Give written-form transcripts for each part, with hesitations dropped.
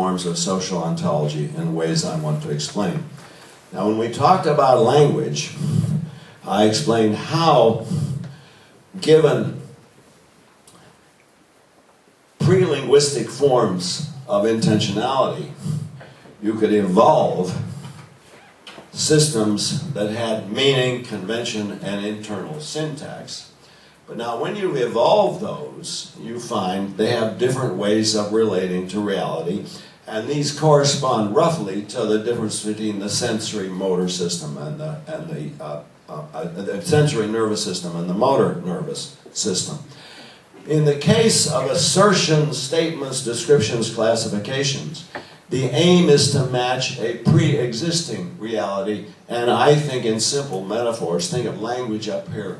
forms of social ontology in ways I want to explain. Now, when we talked about language, I explained how, given pre-linguistic forms of intentionality, you could evolve systems that had meaning, convention, and internal syntax. But now when you evolve those, you find they have different ways of relating to reality, and these correspond roughly to the difference between the sensory motor system and the sensory nervous system and the motor nervous system. In the case of assertions, statements, descriptions, classifications, the aim is to match a pre-existing reality, and I think in simple metaphors, think of language up here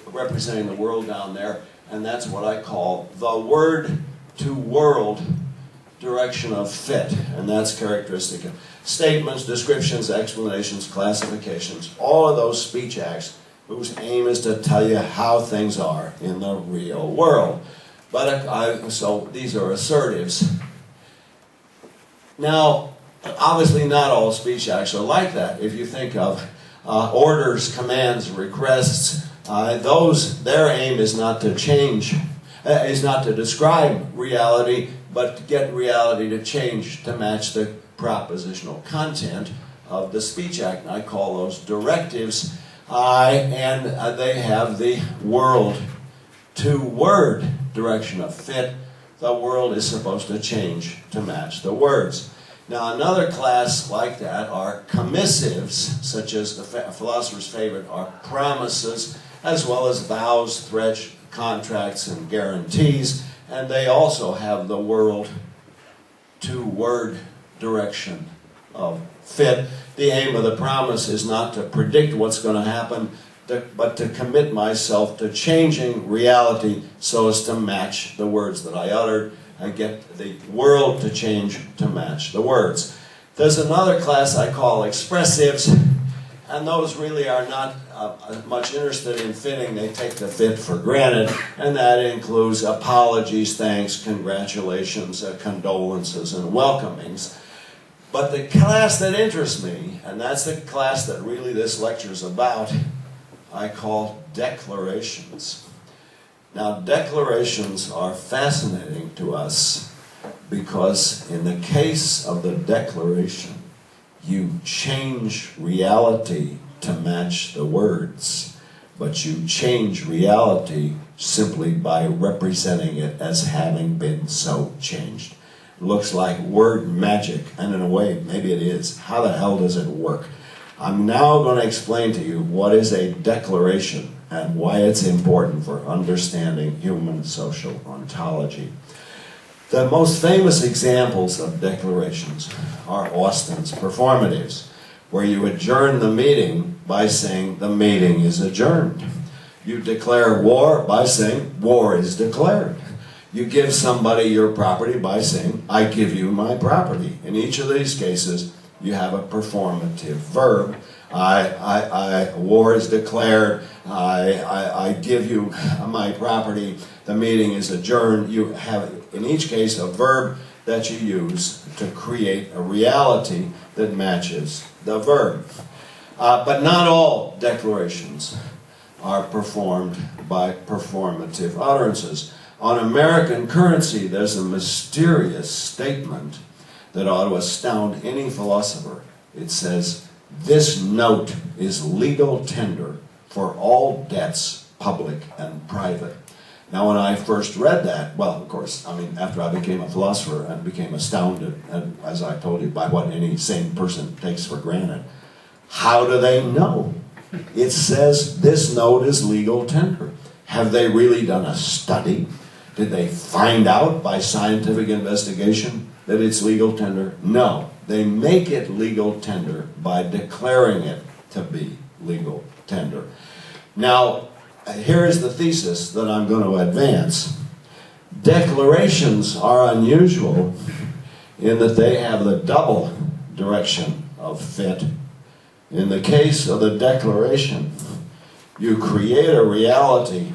representing the world down there, and that's what I call the word-to-world direction of fit, and that's characteristic of statements, descriptions, explanations, classifications, all of those speech acts whose aim is to tell you how things are in the real world. But so these are assertives. Now, obviously not all speech acts are like that. If you think of orders, commands, requests, their aim is not to change, is not to describe reality, but to get reality to change to match the propositional content of the speech act. I call those directives, and they have the word-to-word direction of fit. The world is supposed to change to match the words. Now, another class like that are commissives, such as the philosopher's favorite are promises, as well as vows, threats, contracts, and guarantees, and they also have the world-to-word direction of fit. The aim of the promise is not to predict what's going to happen, but to commit myself to changing reality so as to match the words that I uttered. I get the world to change to match the words. There's another class I call expressives, and those really are not much interested in fitting. They take the fit for granted, and that includes apologies, thanks, congratulations, condolences, and welcomings. But the class that interests me, and that's the class that really this lecture is about, I call declarations. Now, declarations are fascinating to us because in the case of the declaration, you change reality to match the words, but you change reality simply by representing it as having been so changed. It looks like word magic, and in a way, maybe it is. How the hell does it work? I'm now going to explain to you what is a declaration and why it's important for understanding human social ontology. The most famous examples of declarations are Austin's performatives, where you adjourn the meeting by saying the meeting is adjourned. You declare war by saying war is declared. You give somebody your property by saying I give you my property. In each of these cases, you have a performative verb. War is declared. I give you my property. The meeting is adjourned. You have, in each case, a verb that you use to create a reality that matches the verb. But not all declarations are performed by performative utterances. On American currency, there's a mysterious statement that ought to astound any philosopher. It says, "This note is legal tender for all debts, public and private." Now, when I first read that, well, of course, I mean, after I became a philosopher and became astounded, and as I told you, by what any sane person takes for granted, how do they know? It says this note is legal tender. Have they really done a study? Did they find out by scientific investigation that it's legal tender? No. They make it legal tender by declaring it to be legal tender. Now, here is the thesis that I'm going to advance. Declarations are unusual in that they have the double direction of fit. In the case of the declaration, you create a reality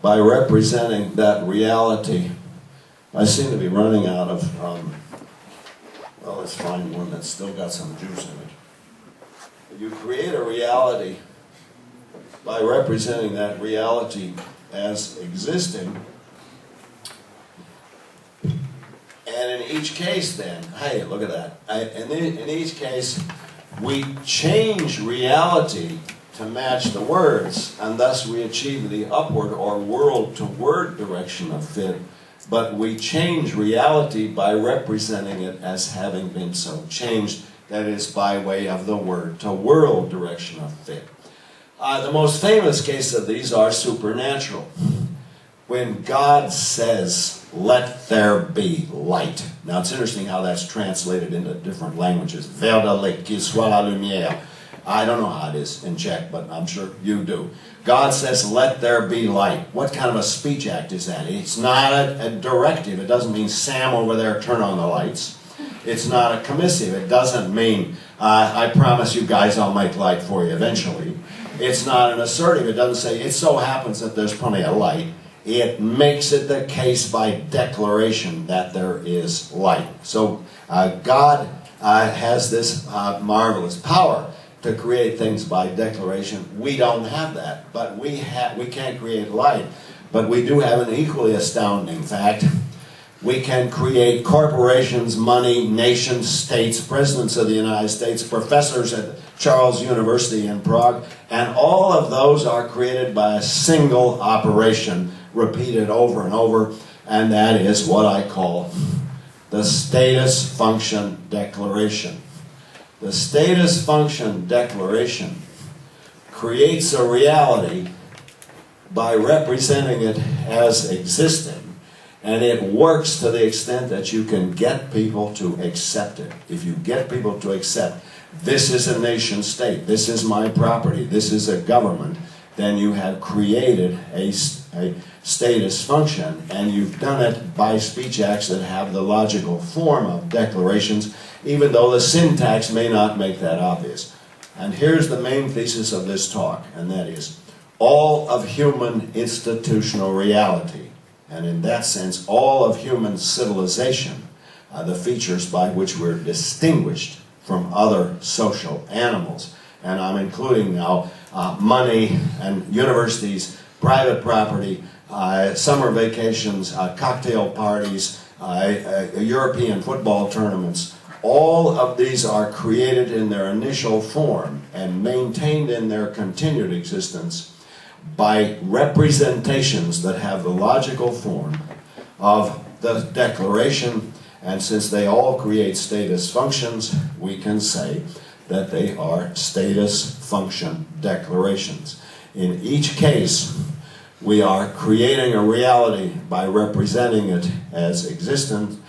by representing that reality. I seem to be running out of let's find one that's still got some juice in it. You create a reality by representing that reality as existing. And in each case then, hey, look at that. In each case, we change reality to match the words, and thus we achieve the upward or world-to-word direction of fit, but we change reality by representing it as having been so changed, that is, by way of the word-to-world direction of fit. The most famous case of these are supernatural. When God says, "Let there be light." Now it's interesting how that's translated into different languages. Vers de licht, qu'il soit la lumière. I don't know how it is in Czech, but I'm sure you do. God says, "Let there be light." What kind of a speech act is that? It's not a directive. It doesn't mean, Sam over there, turn on the lights. It's not a commissive. It doesn't mean, I promise you guys I'll make light for you eventually. It's not an assertive. It doesn't say, it so happens that there's plenty of light. It makes it the case by declaration that there is light. So God has this marvelous power to create things by declaration. We don't have that, but we can't create light. But we do have an equally astounding fact. We can create corporations, money, nations, states, presidents of the United States, professors at Charles University in Prague, and all of those are created by a single operation, repeated over and over, and that is what I call the status function declaration. The status function declaration creates a reality by representing it as existing, and it works to the extent that you can get people to accept it. If you get people to accept, this is a nation state, this is my property, this is a government, then you have created a status function, and you've done it by speech acts that have the logical form of declarations, even though the syntax may not make that obvious. And here's the main thesis of this talk, and that is, all of human institutional reality, and in that sense, all of human civilization, the features by which we're distinguished from other social animals. And I'm including now money and universities, private property, summer vacations, cocktail parties, European football tournaments. All of these are created in their initial form and maintained in their continued existence by representations that have the logical form of the declaration, and since they all create status functions, we can say that they are status function declarations. In each case, we are creating a reality by representing it as existing,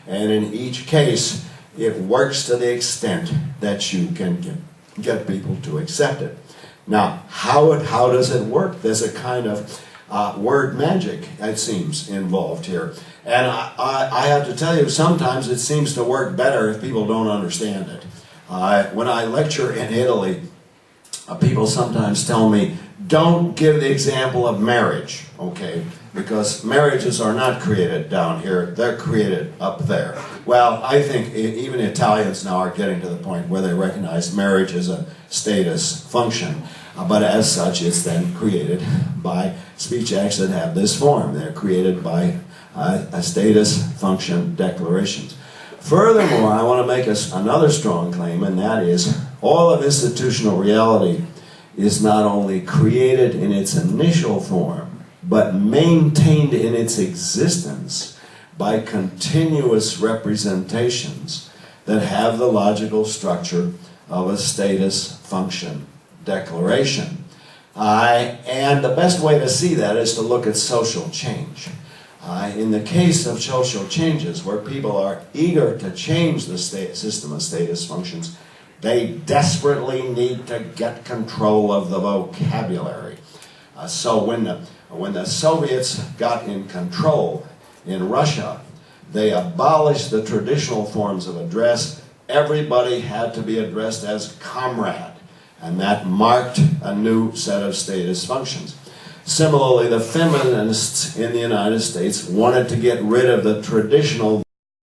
and in each case, it works to the extent that you can get people to accept it. Now, how does it work? There's a kind of word magic, it seems, involved here. And I have to tell you, sometimes it seems to work better if people don't understand it. When I lecture in Italy, people sometimes tell me, don't give the example of marriage, okay? Because marriages are not created down here, they're created up there. Well, I think even Italians now are getting to the point where they recognize marriage as a status function. But as such, it's then created by speech acts that have this form. They're created by a status function declarations. Furthermore, I want to make another strong claim, and that is all of institutional reality is not only created in its initial form, but maintained in its existence by continuous representations that have the logical structure of a status function declaration. And the best way to see that is to look at social change. In the case of social changes, where people are eager to change the system of status functions, they desperately need to get control of the vocabulary. So when the Soviets got in control in Russia, they abolished the traditional forms of address. Everybody had to be addressed as comrade, and that marked a new set of status functions. Similarly, the feminists in the United States wanted to get rid of the traditional